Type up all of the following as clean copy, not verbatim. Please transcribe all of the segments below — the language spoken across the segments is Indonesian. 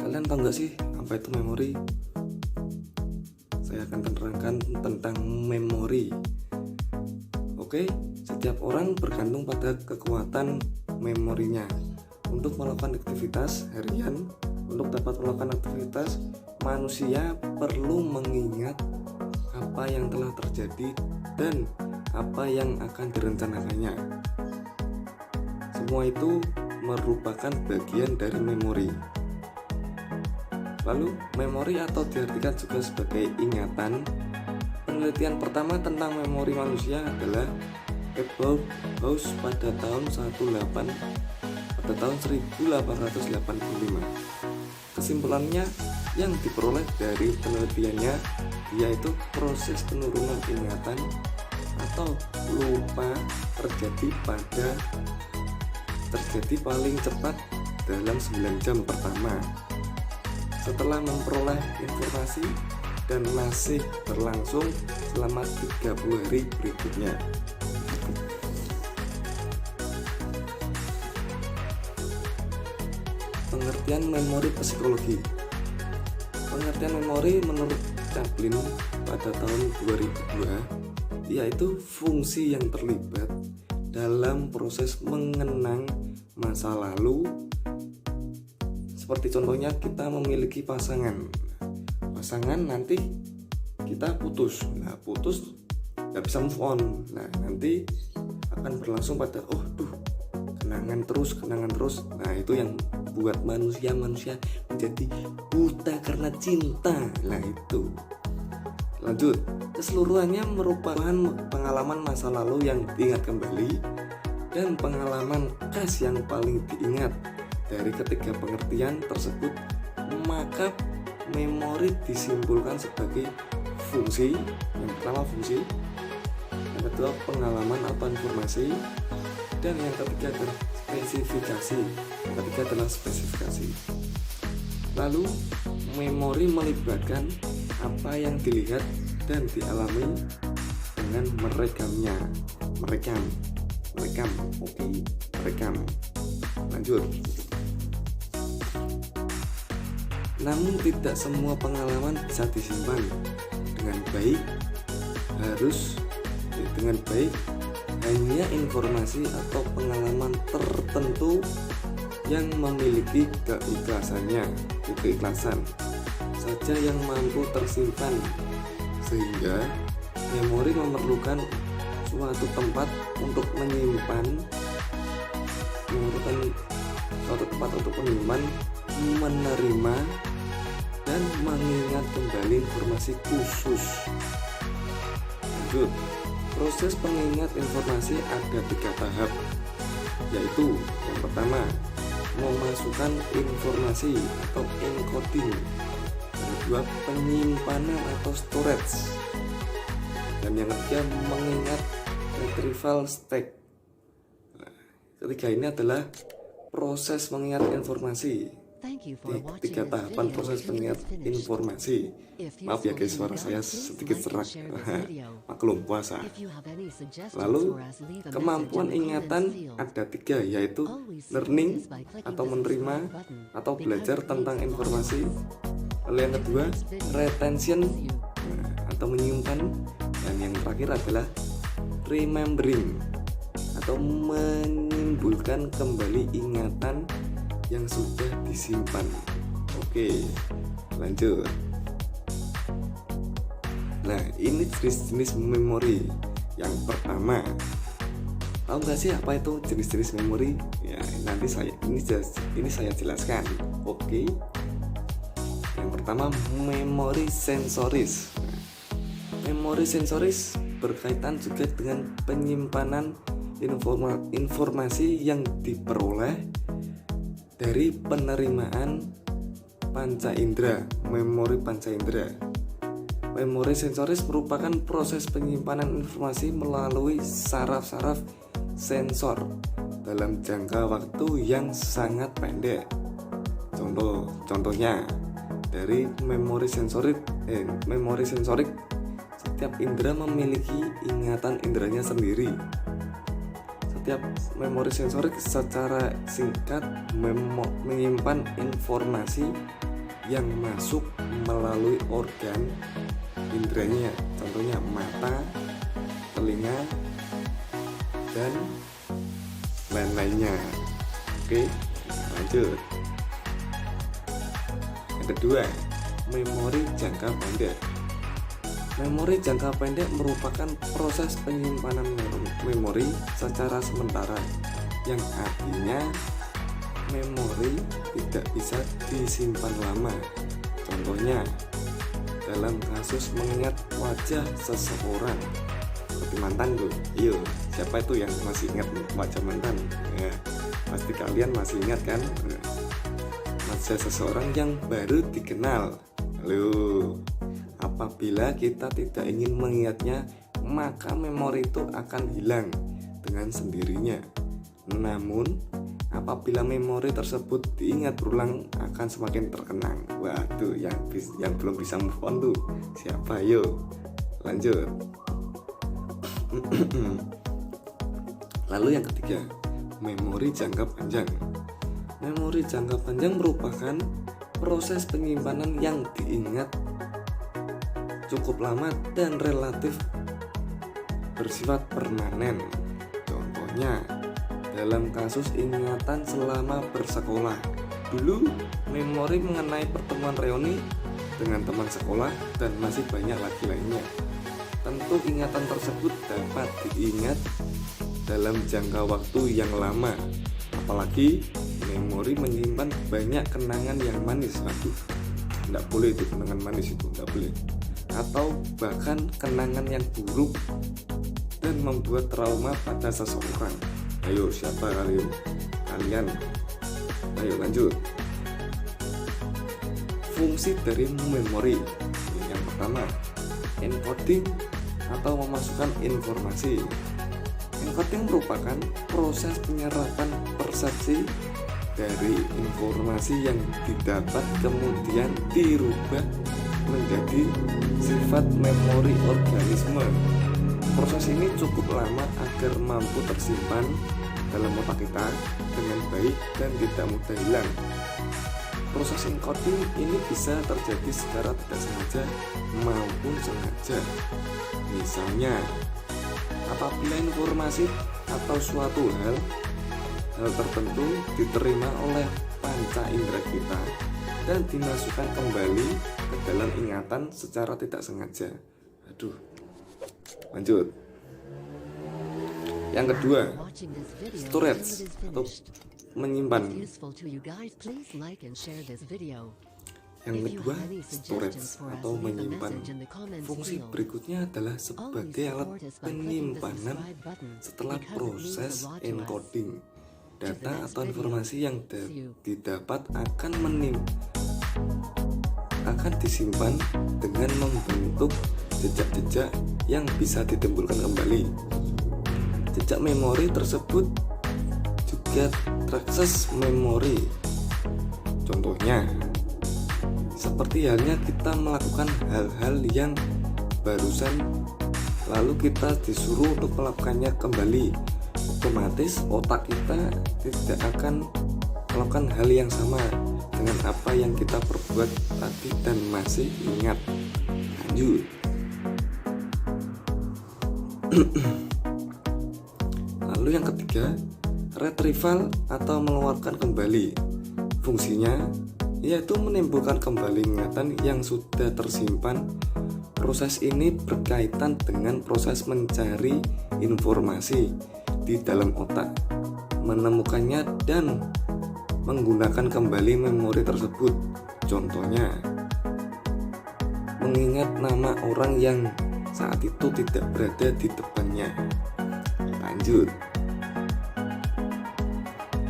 Kalian tahu nggak sih apa itu memori? Saya akan terangkan tentang memori. Oke, setiap orang bergantung pada kekuatan memorinya. Untuk melakukan aktivitas harian, untuk dapat melakukan aktivitas, manusia perlu mengingat apa yang telah terjadi dan apa yang akan direncanakannya. Semua itu merupakan bagian dari memori. Lalu, memori atau diartikan juga sebagai ingatan. Penelitian pertama tentang memori manusia adalah Ebbinghaus pada tahun 1885. Kesimpulannya yang diperoleh dari penelitiannya yaitu proses penurunan ingatan atau lupa terjadi paling cepat dalam 9 jam pertama setelah memperoleh informasi dan masih berlangsung selama 30 hari berikutnya. Pengertian memori psikologi. Pengertian memori menurut Chaplin pada tahun 2002 yaitu fungsi yang terlibat dalam proses mengenang masa lalu. Seperti contohnya kita memiliki pasangan nanti kita putus nggak bisa move on. Nah nanti akan berlangsung pada kenangan terus. Nah itu yang buat manusia menjadi buta karena cinta. Nah itu lanjut, keseluruhannya merupakan pengalaman masa lalu yang diingat kembali dan pengalaman khas yang paling diingat. Dari ketiga pengertian tersebut, maka memori disimpulkan sebagai fungsi. Yang pertama fungsi, yang kedua pengalaman atau informasi, dan yang ketiga adalah spesifikasi. Yang ketiga adalah spesifikasi. Lalu memori melibatkan apa yang dilihat dan dialami dengan merekamnya. Merekam. Oke, merekam. Lanjut. Namun tidak semua pengalaman bisa disimpan dengan baik. Hanya informasi atau pengalaman tertentu yang memiliki keikhlasan saja yang mampu tersimpan, sehingga memori memerlukan suatu tempat untuk menyimpan, menerima dan mengingat kembali informasi khusus. Lanjut, proses pengingat informasi ada 3 tahap, yaitu yang pertama memasukkan informasi atau encoding, yang kedua penyimpanan atau storage, dan yang ketiga mengingat retrieval state. Ketiga ini adalah proses mengingat informasi. Tiga tahapan proses pengingat informasi. Maaf ya guys, suara saya sedikit serak. Maklum puasa. Lalu kemampuan ingatan ada 3, yaitu learning atau menerima atau belajar tentang informasi. Lalu yang kedua retention atau menyimpan, dan yang terakhir adalah remembering atau menimbulkan kembali ingatan yang sudah disimpan. Oke, lanjut. Nah, ini jenis-jenis memori. Yang pertama, tahu nggak sih apa itu jenis-jenis memori? Ya, nanti ini saya jelaskan. Oke. Yang pertama, memori sensoris. Memori sensoris berkaitan juga dengan penyimpanan informasi yang diperoleh dari penerimaan panca indera, memori panca indera. Memori sensoris merupakan proses penyimpanan informasi melalui saraf-saraf sensor dalam jangka waktu yang sangat pendek. Contohnya dari memori sensorik, setiap indera memiliki ingatan inderanya sendiri. Setiap memori sensorik secara singkat menyimpan informasi yang masuk melalui organ inderanya, contohnya mata, telinga, dan lain-lainnya. Oke, lanjut. Yang kedua, memori jangka pendek. Memori jangka pendek merupakan proses penyimpanan memori secara sementara, yang artinya memori tidak bisa disimpan lama. Contohnya, dalam kasus mengingat wajah seseorang seperti mantan tuh. Iya, siapa itu yang masih ingat wajah mantan? Ya, pasti kalian masih ingat kan? Wajah seseorang yang baru dikenal. Halo. Apabila kita tidak ingin mengingatnya, maka memori itu akan hilang dengan sendirinya. Namun, apabila memori tersebut diingat berulang, akan semakin terkenang. Waduh, yang belum bisa move on tuh siapa? Yuk, lanjut. Lalu yang ketiga, memori jangka panjang. Memori jangka panjang merupakan proses penyimpanan yang diingat cukup lama dan relatif bersifat permanen. Contohnya, dalam kasus ingatan selama bersekolah, dulu memori mengenai pertemuan reuni dengan teman sekolah dan masih banyak lagi lainnya. Tentu ingatan tersebut dapat diingat dalam jangka waktu yang lama, apalagi memori menyimpan banyak kenangan yang manis. Aduh, tidak boleh itu, kenangan manis itu tidak boleh, atau bahkan kenangan yang buruk dan membuat trauma pada seseorang. Ayo, siapa kalian? Ayo lanjut. Fungsi dari memori. Yang pertama, encoding atau memasukkan informasi. Encoding merupakan proses penyerapan persepsi dari informasi yang didapat kemudian dirubah menjadi sifat memori organisme. Proses ini cukup lama agar mampu tersimpan dalam otak kita dengan baik dan tidak mudah hilang. Proses encoding ini bisa terjadi secara tidak sengaja maupun sengaja. Misalnya, apabila informasi atau suatu hal tertentu diterima oleh panca indera kita dan dimasukkan kembali ke dalam ingatan secara tidak sengaja. Aduh, lanjut. Yang kedua, storage atau menyimpan. Yang kedua, storage atau menyimpan. Fungsi berikutnya adalah sebagai alat penyimpanan setelah proses encoding. Data atau informasi yang didapat akan disimpan dengan membentuk jejak-jejak yang bisa ditimbulkan kembali. Jejak memori tersebut juga traces memori. Contohnya, seperti halnya kita melakukan hal-hal yang barusan lalu kita disuruh untuk melakukannya kembali, otomatis otak kita tidak akan melakukan hal yang sama dengan apa yang kita perbuat tadi dan masih ingat. Lanjut. Lalu yang ketiga, retrieval atau mengeluarkan kembali. Fungsinya yaitu menimbulkan kembali ingatan yang sudah tersimpan. Proses ini berkaitan dengan proses mencari informasi di dalam otak, menemukannya dan menggunakan kembali memori tersebut. Contohnya, mengingat nama orang yang saat itu tidak berada di depannya. Lanjut.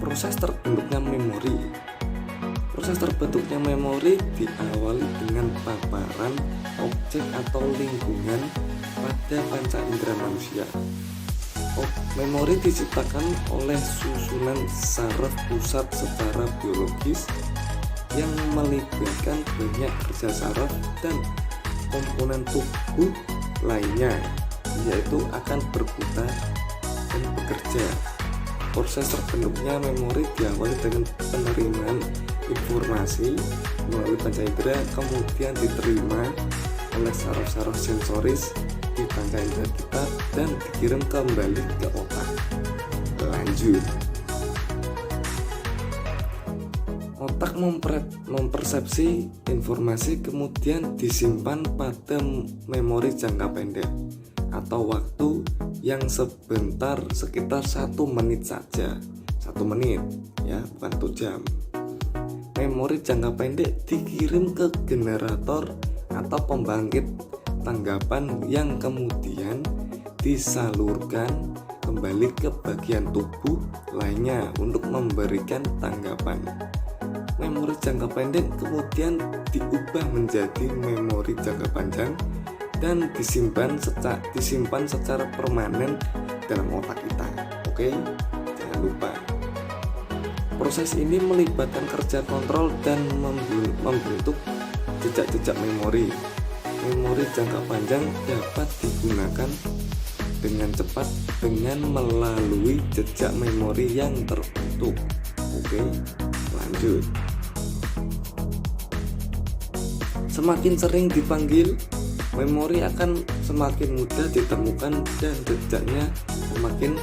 Proses terbentuknya memori. Proses terbentuknya memori diawali dengan paparan objek atau lingkungan pada panca indera manusia. Memori diciptakan oleh susunan saraf pusat secara biologis yang melibatkan banyak kerja saraf dan komponen tubuh lainnya, yaitu akan berputar dan bekerja. Proses terbentuknya memori diawali dengan penerimaan informasi melalui panca indera kemudian diterima oleh saraf-saraf sensoris di panca indera kita dan dikirim kembali ke otak. Lanjut, otak mempersepsi informasi kemudian disimpan pada memori jangka pendek atau waktu yang sebentar, sekitar 1 menit saja. 1 menit ya, bukan 1 jam. Memori jangka pendek dikirim ke generator atau pembangkit tanggapan yang kemudian disalurkan kembali ke bagian tubuh lainnya untuk memberikan tanggapan. Memori jangka pendek kemudian diubah menjadi memori jangka panjang dan disimpan secara permanen dalam otak kita. Oke, jangan lupa. Proses ini melibatkan kerja kontrol dan membentuk jejak-jejak memori. Memori jangka panjang dapat digunakan dengan cepat dengan melalui jejak memori yang terbentuk. Oke, lanjut. Semakin sering dipanggil, memori akan semakin mudah ditemukan dan jejaknya semakin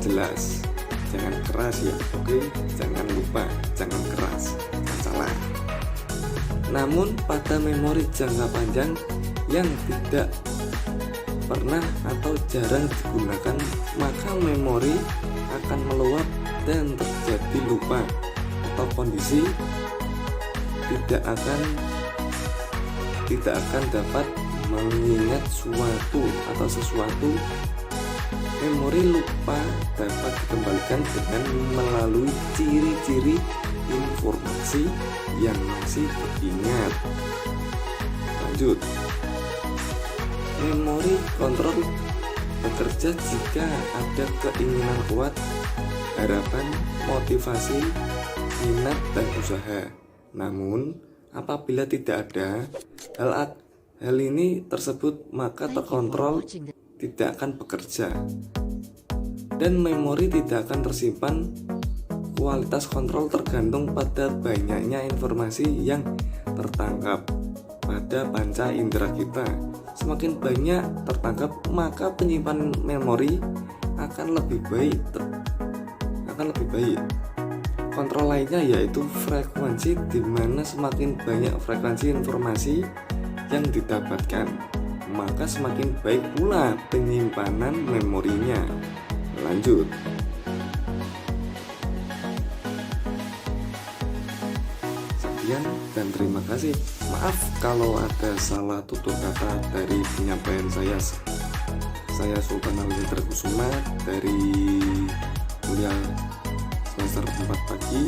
jelas. Jangan keras ya, oke? Jangan lupa, jangan keras, jangan salah. Namun pada memori jangka panjang yang tidak pernah atau jarang digunakan, maka memori akan meluap dan terjadi lupa atau kondisi tidak akan dapat mengingat sesuatu. Memori lupa dapat dikembalikan dengan melalui ciri-ciri informasi yang masih diingat. Lanjut, memori kontrol bekerja jika ada keinginan kuat, harapan, motivasi, minat, dan usaha. Namun apabila tidak ada hal ini tersebut, maka terkontrol tidak akan bekerja dan memori tidak akan tersimpan. Kualitas kontrol tergantung pada banyaknya informasi yang tertangkap pada panca indera kita. Semakin banyak tertangkap, maka penyimpanan memori akan lebih baik. Kontrol lainnya yaitu frekuensi, di mana semakin banyak frekuensi informasi yang didapatkan, maka semakin baik pula penyimpanan memorinya. Lanjut. Sekian dan terima kasih. Maaf kalau ada salah tutur kata dari penyampaian saya. Saya Sultan Alwitra Kusuma dari kuliah semester 4 pagi.